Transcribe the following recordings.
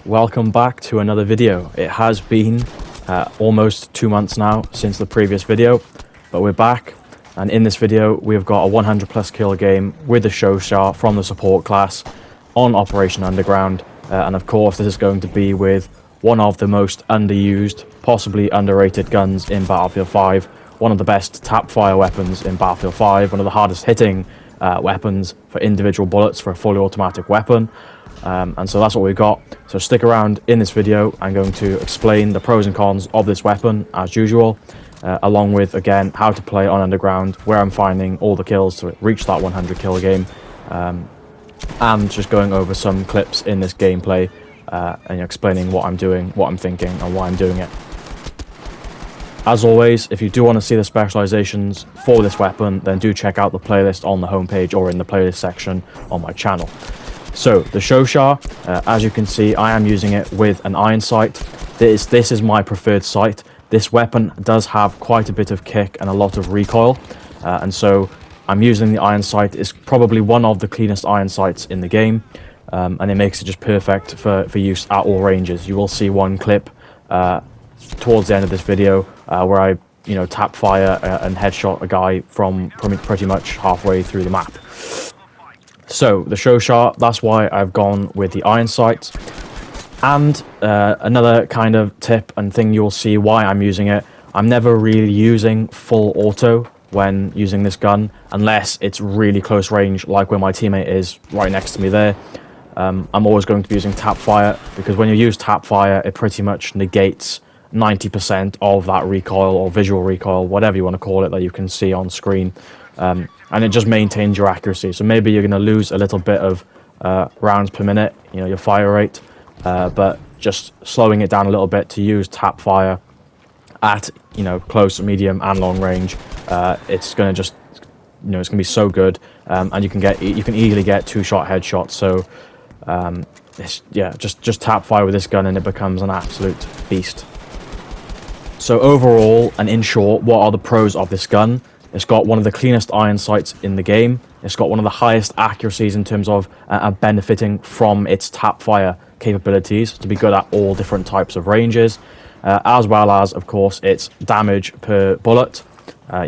Welcome back to another video. It has been almost 2 months now since the previous video, but we're back, and in this video we've got a 100 plus kill game with the Chauchat from the support class on Operation Underground, and of course this is going to be with one of the most underused, possibly underrated guns in Battlefield 5, one of the best tap fire weapons in Battlefield 5, one of the hardest hitting weapons for individual bullets for a fully automatic weapon. And so that's what we've got. So stick around. In this video I'm going to explain the pros and cons of this weapon as usual, along with again how to play on Underground, where I'm finding all the kills to reach that 100 kill game, and just going over some clips in this gameplay and explaining what I'm doing, what I'm thinking, and why I'm doing it. As always, if you do want to see the specializations for this weapon, then do check out the playlist on the homepage or in the playlist section on my channel. So the Chauchat, as you can see, I am using it with an iron sight. This is my preferred sight. This weapon does have quite a bit of kick and a lot of recoil, and so I'm using the iron sight. It's probably one of the cleanest iron sights in the game, and it makes it just perfect for use at all ranges. You will see one clip towards the end of this video where I tap fire and headshot a guy from pretty much halfway through the map. So the Chauchat, that's why I've gone with the iron sight. And another kind of tip and thing you'll see why I'm using it, I'm never really using full auto when using this gun unless it's really close range, like where my teammate is right next to me there. I'm always going to be using tap fire, because when you use tap fire it pretty much negates 90% of that recoil or visual recoil, whatever you want to call it, that you can see on screen. And it just maintains your accuracy. So maybe you're going to lose a little bit of rounds per minute, your fire rate, but just slowing it down a little bit to use tap fire at close, medium, and long range, it's going to just it's going to be so good, and you can easily get 2-shot headshots. So just tap fire with this gun and it becomes an absolute beast. So overall, and in short, what are the pros of this gun? It's got one of the cleanest iron sights in the game. It's got one of the highest accuracies in terms of benefiting from its tap fire capabilities to be good at all different types of ranges, as well as, of course, its damage per bullet. I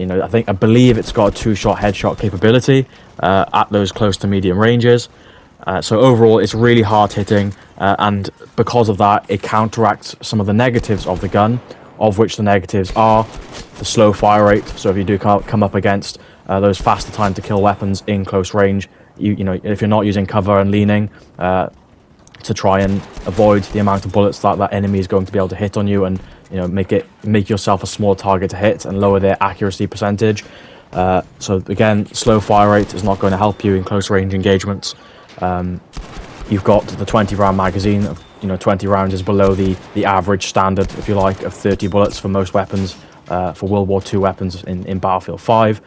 believe it's got a 2-shot headshot capability at those close to medium ranges. So overall, it's really hard hitting, and because of that, it counteracts some of the negatives of the gun, of which the negatives are the slow fire rate. So if you do come up against those faster time to kill weapons in close range, if you're not using cover and leaning to try and avoid the amount of bullets that enemy is going to be able to hit on you, and make yourself a small target to hit and lower their accuracy percentage. So again, slow fire rate is not going to help you in close range engagements. You've got the 20-round magazine. 20 rounds is below the average standard, if you like, of 30 bullets for most weapons, for World War II weapons in Battlefield 5.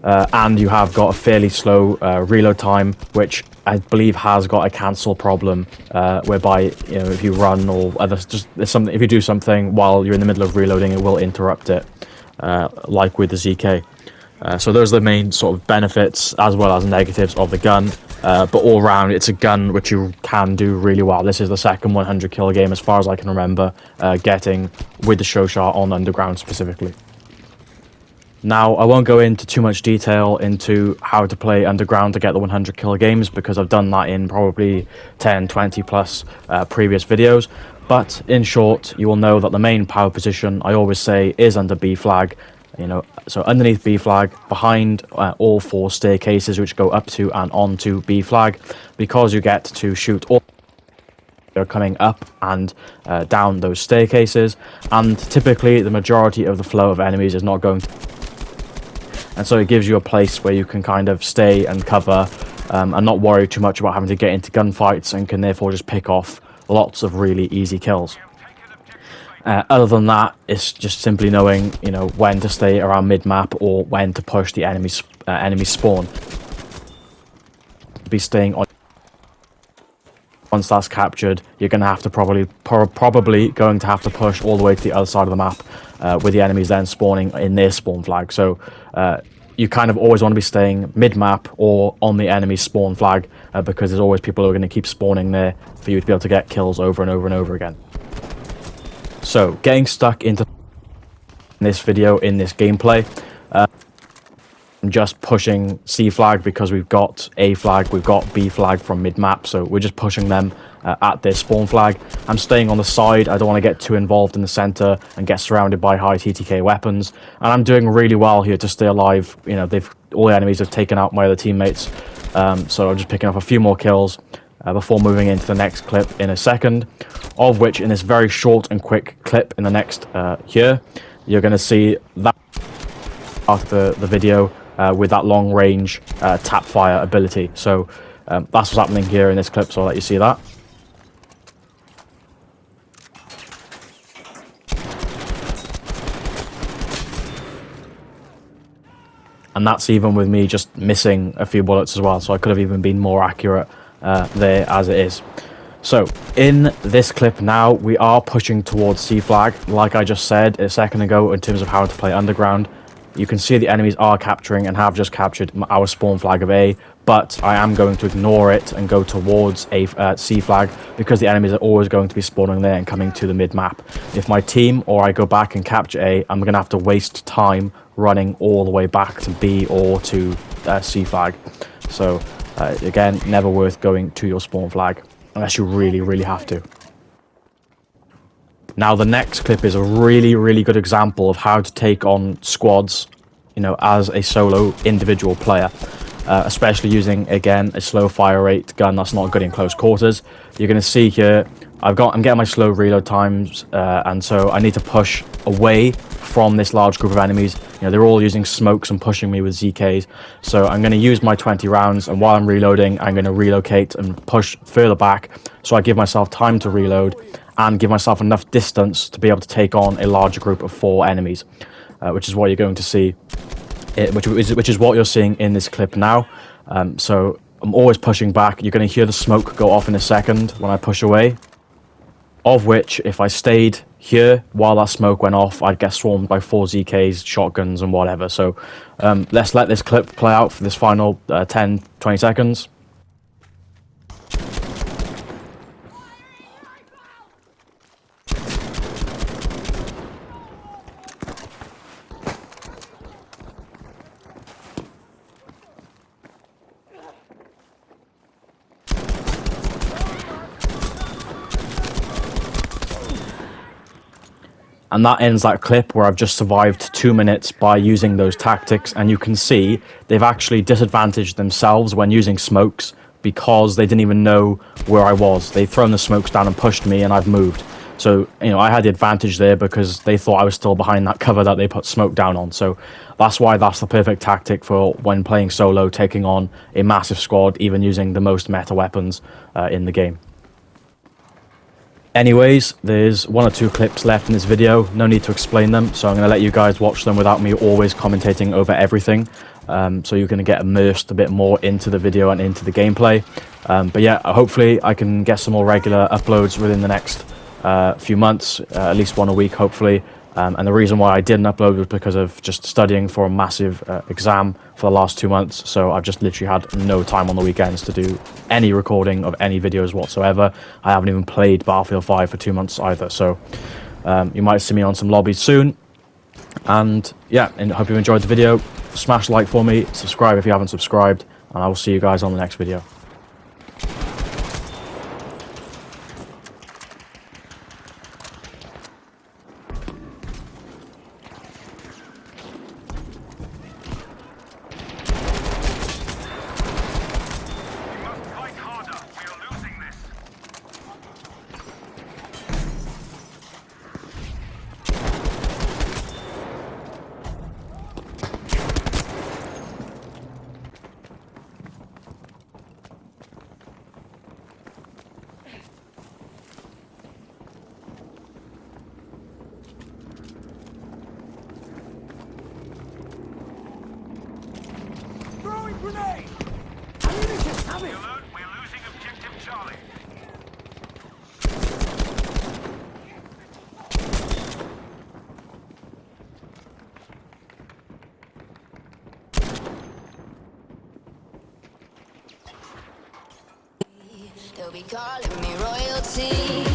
And you have got a fairly slow reload time, which I believe has got a cancel problem, whereby if you run or if you do something while you're in the middle of reloading, it will interrupt it, like with the ZK. So those are the main sort of benefits as well as negatives of the gun. But all round, it's a gun which you can do really well. This is the second 100 kill game, as far as I can remember, getting with the Chauchat on Underground specifically. Now, I won't go into too much detail into how to play Underground to get the 100 kill games, because I've done that in probably 10, 20 plus previous videos. But in short, you will know that the main power position, I always say, is under B flag. So underneath B flag, behind all 4 staircases which go up to and onto B flag, because you get to shoot all they're coming up and down those staircases, and typically the majority of the flow of enemies is not going to, and so it gives you a place where you can kind of stay and cover, and not worry too much about having to get into gunfights, and can therefore just pick off lots of really easy kills. Other than that, it's just simply knowing, when to stay around mid-map or when to push the enemy spawn. Be staying on. Once that's captured, you're going to have to probably going to have to push all the way to the other side of the map, with the enemies then spawning in their spawn flag. So you kind of always want to be staying mid-map or on the enemy spawn flag, because there's always people who are going to keep spawning there for you to be able to get kills over and over and over again. So, getting stuck into this video, in this gameplay, I'm just pushing C flag because we've got A flag, we've got B flag from mid-map, so we're just pushing them at their spawn flag. I'm staying on the side, I don't want to get too involved in the center and get surrounded by high TTK weapons, and I'm doing really well here to stay alive. You know, all the enemies have taken out my other teammates, so I'm just picking up a few more kills before moving into the next clip in a second, of which in this very short and quick clip in the next here, you're going to see that part of the video with that long range tap fire ability. So that's what's happening here in this clip, so I'll let you see that. And that's even with me just missing a few bullets as well, so I could have even been more accurate there as it is. So in this clip now, we are pushing towards C flag, like I just said a second ago in terms of how to play underground. You can see the enemies are capturing and have just captured our spawn flag of A, but I am going to ignore it and go towards C flag because the enemies are always going to be spawning there and coming to the mid-map. If my team or I go back and capture A, I'm going to have to waste time running all the way back to B or to C flag. So again, never worth going to your spawn flag unless you really, really have to. Now, the next clip is a really, really good example of how to take on squads, you know, as a solo individual player, especially using, again, a slow fire rate gun that's not good in close quarters. You're going to see here, I'm getting my slow reload times, and so I need to push away from this large group of enemies. You know, they're all using smokes and pushing me with ZKs, so I'm going to use my 20 rounds, and while I'm reloading, I'm going to relocate and push further back, so I give myself time to reload and give myself enough distance to be able to take on a larger group of 4 enemies, which is what you're going to see, which is what you're seeing in this clip now. So I'm always pushing back. You're going to hear the smoke go off in a second when I push away, of which, if I stayed here while that smoke went off, I'd get swarmed by 4 ZKs, shotguns, and whatever. So let's let this clip play out for this final 10-20 seconds. And that ends that clip where I've just survived 2 minutes by using those tactics, and you can see they've actually disadvantaged themselves when using smokes because they didn't even know where I was. They've thrown the smokes down and pushed me, and I've moved. So, you know, I had the advantage there because they thought I was still behind that cover that they put smoke down on. So that's why that's the perfect tactic for when playing solo, taking on a massive squad, even using the most meta weapons in the game. Anyways, there's 1 or 2 clips left in this video, no need to explain them, so I'm going to let you guys watch them without me always commentating over everything, so you're going to get immersed a bit more into the video and into the gameplay. But yeah, hopefully I can get some more regular uploads within the next few months, at least 1 a week hopefully. And the reason why I didn't upload was because of just studying for a massive exam for the last 2 months. So I've just literally had no time on the weekends to do any recording of any videos whatsoever. I haven't even played Battlefield 5 for 2 months either. So you might see me on some lobbies soon. And yeah, and I hope you enjoyed the video. Smash like for me, subscribe if you haven't subscribed, and I will see you guys on the next video. Grenade! Ammunition, have it! Alert, we're losing objective Charlie. calling me royalty.